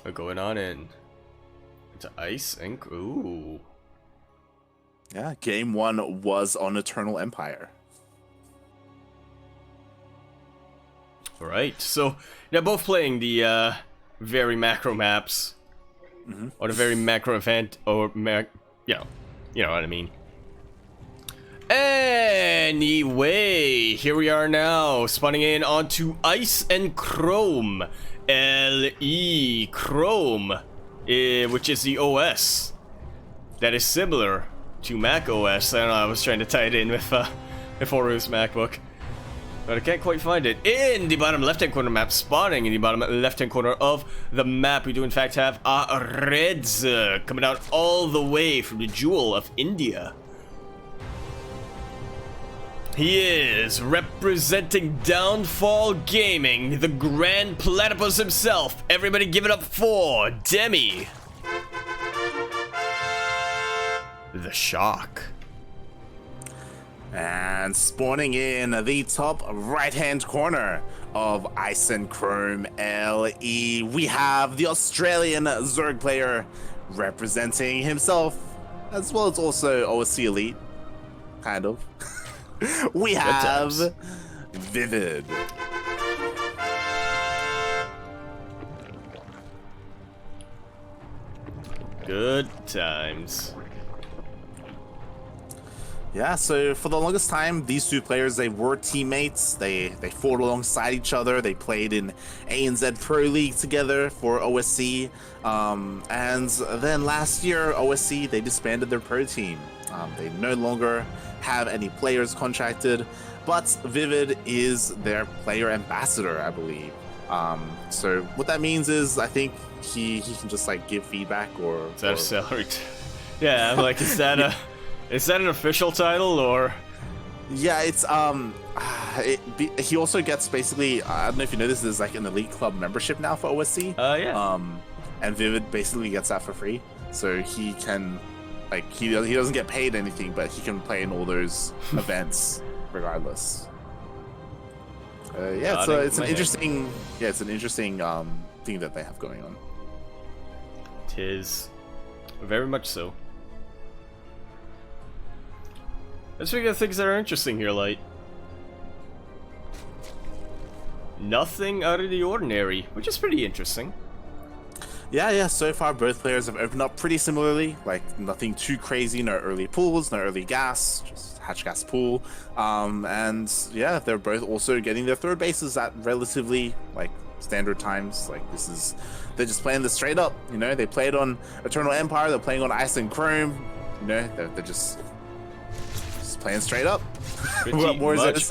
We're going on into Ice and ooh. Yeah, game 1 was on Eternal Empire. Alright, so they're both playing the very macro maps. Or the very macro event, or you know what I mean. Anyway, here we are now, spawning in onto Ice and Chrome. LE Chrome, which is the OS that is similar to Mac OS. I don't know, I was trying to tie it in with Oru's MacBook, but I can't quite find it. In the bottom left-hand corner map, spawning in the bottom left-hand corner of the map, we do in fact have a Reds coming out all the way from the Jewel of India. He is representing Downfall Gaming, the Grand Platypus himself. Everybody give it up for Demi. The Shock. And spawning in the top right-hand corner of Ice and Chrome LE, we have the Australian Zerg player representing himself, as well as also OSC Elite, kind of. We have Vivid. Good times. Yeah, so for the longest time, these two players, they were teammates. They fought alongside each other. They played in ANZ Pro League together for OSC. And then last year, OSC, they disbanded their pro team. They no longer have any players contracted, but Vivid is their player ambassador, I believe. So what that means is, I think he can just like give feedback or... Is that a salary? Yeah, I'm like, is that a... Is that an official title, or? Yeah, it's he also gets basically, I don't know if you know this, there's like an elite club membership now for OSC. Yeah. And Vivid basically gets that for free, so he can, like, he doesn't get paid anything, but he can play in all those events regardless. Yeah, it's an interesting thing that they have going on. Tis very much so. Let's figure out things that are interesting here, Light. Nothing out of the ordinary, which is pretty interesting. Yeah, so far both players have opened up pretty similarly, like nothing too crazy, no early pools, no early gas, just hatch gas pool. And yeah, they're both also getting their third bases at relatively like standard times. Like they're just playing this straight up, you know, they played on Eternal Empire, they're playing on Ice and Chrome, you know, they're just playing straight up. Pretty much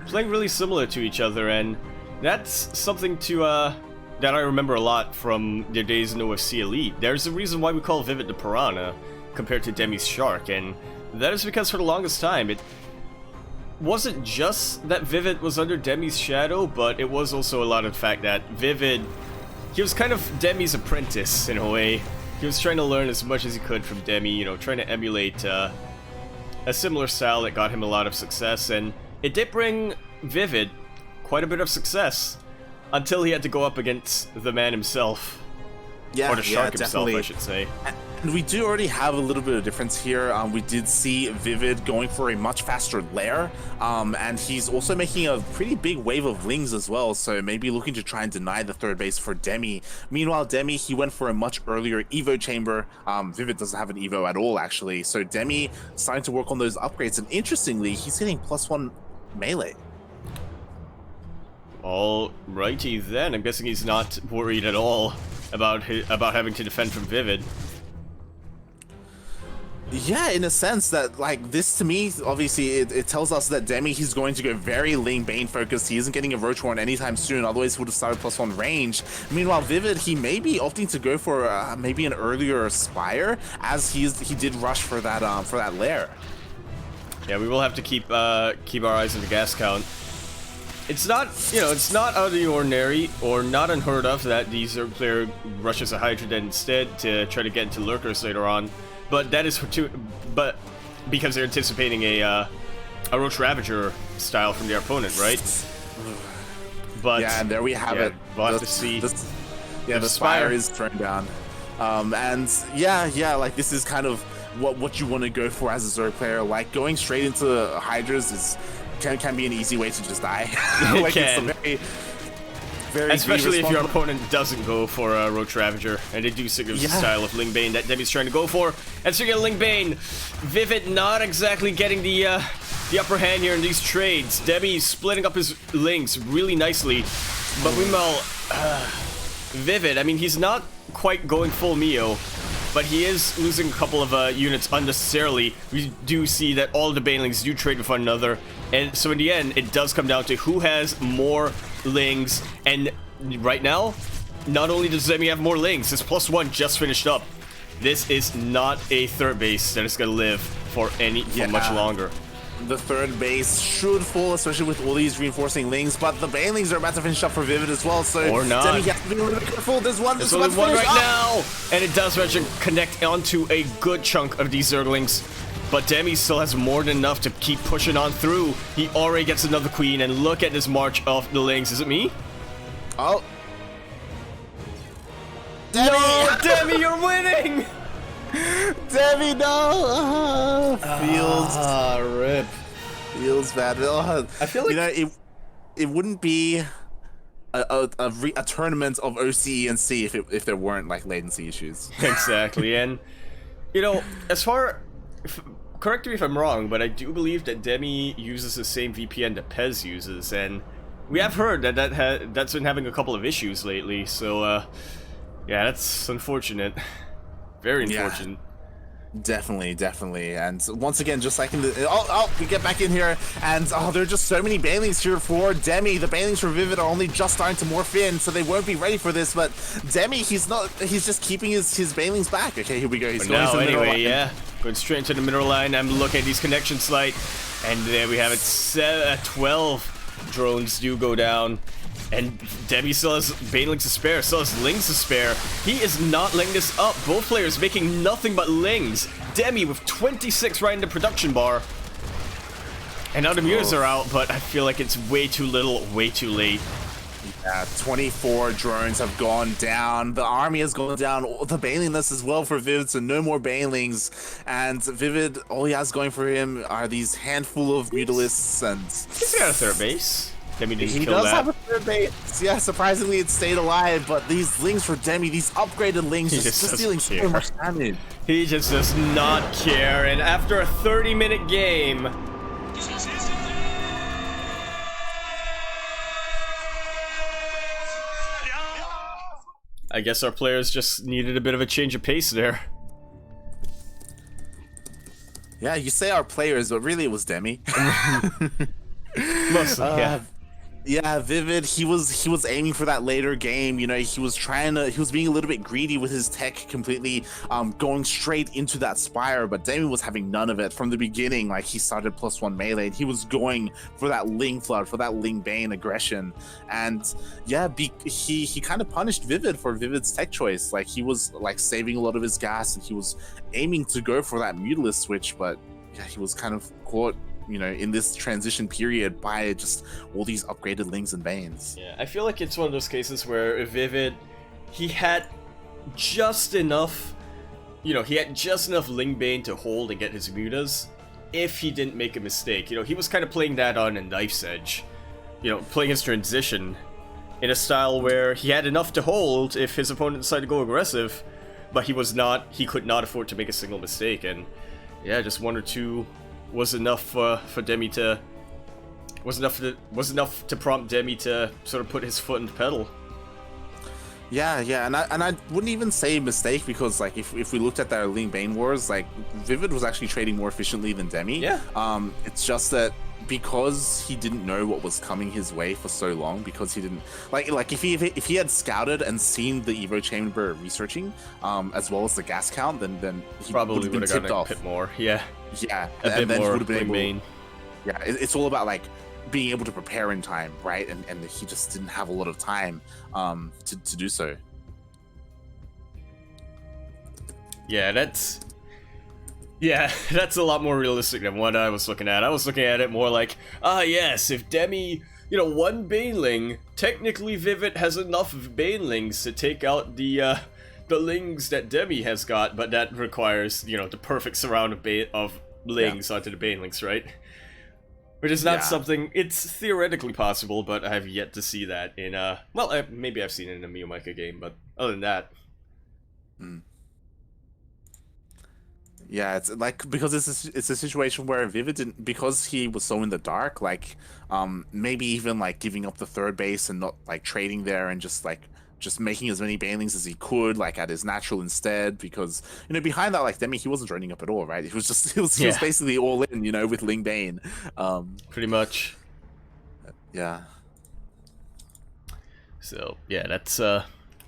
playing really similar to each other, and that's something to that I remember a lot from their days in OSC Elite. There's a reason why we call Vivid the Piranha compared to Demi's Shark, and that is because for the longest time it wasn't just that Vivid was under Demi's shadow, but it was also a lot of the fact that Vivid, he was kind of Demi's apprentice in a way. He was trying to learn as much as he could from Demi, you know, trying to emulate a similar style that got him a lot of success, and it did bring Vivid quite a bit of success until he had to go up against the man himself. Yeah, or the shark himself, definitely. I should say. And we do already have a little bit of difference here. We did see Vivid going for a much faster lair, and he's also making a pretty big wave of lings as well, so maybe looking to try and deny the third base for Demi. Meanwhile, Demi, he went for a much earlier Evo chamber. Vivid doesn't have an Evo at all, actually, so Demi starting to work on those upgrades, and interestingly, he's getting +1 melee. Alrighty then, I'm guessing he's not worried at all about having to defend from Vivid. Yeah, in a sense that, like, this to me, obviously, it tells us that Demi, he's going to go very Ling Bane focused. He isn't getting a Roach Horn anytime soon, otherwise he would have started +1 range. Meanwhile, Vivid, he may be opting to go for maybe an earlier Spire, as he did rush for that lair. Yeah, we will have to keep our eyes on the gas count. It's not, you know, it's not out of the ordinary or not unheard of that the Zerg player rushes a Hydra Den instead to try to get into Lurkers later on, but that is but because they're anticipating a Roach Ravager style from their opponent, right? But yeah, and there we have it. We'll have to see. Yeah, the spire is thrown down. And yeah, like this is kind of what you want to go for as a Zerg player. Like going straight into Hydras can be an easy way to just die. Like it's a very especially if your opponent doesn't go for a Roach Ravager, and they do stick with the style of Ling Bane that Demi's trying to go for. And so you get Ling Bane. Vivid not exactly getting the upper hand here in these trades. Demi splitting up his Lings really nicely, but meanwhile, Vivid, I mean, he's not quite going full Mio, but he is losing a couple of units unnecessarily. We do see that all the Banelings do trade with one another, and so in the end, it does come down to who has more Lings, and right now, not only does Demi have more Lings, his +1 just finished up. This is not a third base that is going to live for much longer. The third base should fall, especially with all these reinforcing Lings, but the Banelings are about to finish up for Vivid as well, so or not. Demi has to be a little bit careful. There's one right now, and it does manage to connect onto a good chunk of these Zerglings, but Demi still has more than enough to keep pushing on through. He already gets another queen, and look at this march of the Lings. Is it me? Oh. Demi! No, Demi, you're winning! Demi, no! Rip. Feels bad. I feel like it wouldn't be a tournament of OCE and C if there weren't like latency issues. Exactly, and correct me if I'm wrong, but I do believe that Demi uses the same VPN that Pez uses, and we have heard that that's been having a couple of issues lately. So yeah, that's unfortunate. Very unfortunate. Definitely. And once again, just like in the we get back in here, and there are just so many Banelings here for Demi. The Banelings for Vivid are only just starting to morph in, so they won't be ready for this. But Demi, he's just keeping his Banelings back. Okay, here we go. He's going to the middle line. Yeah, going straight into the middle line. I'm looking at these connection site, and there we have it. 12 drones do go down. And Demi still has Banelings to spare, still has Lings to spare. He is not letting this up. Both players making nothing but Lings. Demi with 26 right in the production bar. And now the mutas are out, but I feel like it's way too little, way too late. Yeah, 24 drones have gone down. The army has gone down. The Baneliness as well for Vivid, so no more Banelings. And Vivid, all he has going for him are these handful of Mutalisks, and he's got a third base. Demi didn't he kill does that. have a third base. Yeah, surprisingly it stayed alive, but these Lings for Demi, these upgraded Lings, just dealing so much damage. He just does not care, and after a 30-minute game, I guess our players just needed a bit of a change of pace there. Yeah, you say our players, but really it was Demi. Mostly, yeah. Yeah, Vivid, he was aiming for that later game, you know, he was being a little bit greedy with his tech, completely going straight into that Spire, but Demi was having none of it from the beginning. Like, he started +1 melee, and he was going for that Ling Flood, for that Ling Bane aggression, and yeah, he kind of punished Vivid for Vivid's tech choice. Like, he was like saving a lot of his gas, and he was aiming to go for that Mutalisk switch, but yeah, he was kind of caught, you know, in this transition period by just all these upgraded Lings and Banes. Yeah, I feel like it's one of those cases where Vivid, he had just enough, Ling Bane to hold and get his mutas if he didn't make a mistake. You know, he was kind of playing that on a knife's edge, you know, playing his transition in a style where he had enough to hold if his opponent decided to go aggressive, but he could not afford to make a single mistake, and yeah, just one or two was enough for Demi to was enough to prompt Demi to sort of put his foot in the pedal. Yeah, and I wouldn't even say mistake, because like if we looked at their Ling Bane wars, like Vivid was actually trading more efficiently than Demi. Yeah. It's just that because he didn't know what was coming his way for so long, because he didn't like if he had scouted and seen the Evo chamber researching, as well as the gas count, then he probably would have gotten off a bit more. Yeah. Yeah, a bit more Ling Bane. Yeah, it's all about like being able to prepare in time, right? And he just didn't have a lot of time to do so. Yeah, that's a lot more realistic than what I was looking at. I was looking at it more like, yes, if Demi, you know, one Baneling. Technically, Vivid has enough Banelings to take out the lings that Demi has got, but that requires, you know, the perfect surround of lings onto the Banelings, right? Which is not something, it's theoretically possible, but I have yet to see that in, well, maybe I've seen it in a Miyamika game, but other than that. Yeah, it's like, because it's a situation where Vivid didn't, because he was so in the dark, like, maybe even like giving up the third base and not like trading there and just making as many Banelings as he could, like at his natural instead, because, you know, behind that, like Demi, he wasn't trading up at all, right? He was basically all in, you know, with Ling Bane. Pretty much. Yeah. So yeah, that's one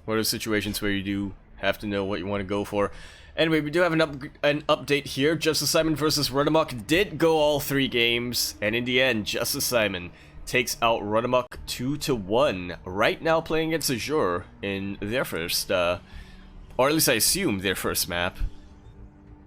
of those situations where you do have to know what you want to go for. Anyway, we do have an update here. Justice Simon versus Runamok did go all 3 games, and in the end, Justice Simon takes out Runamok 2-1. Right now playing against Azure in their first, or at least I assume their first map.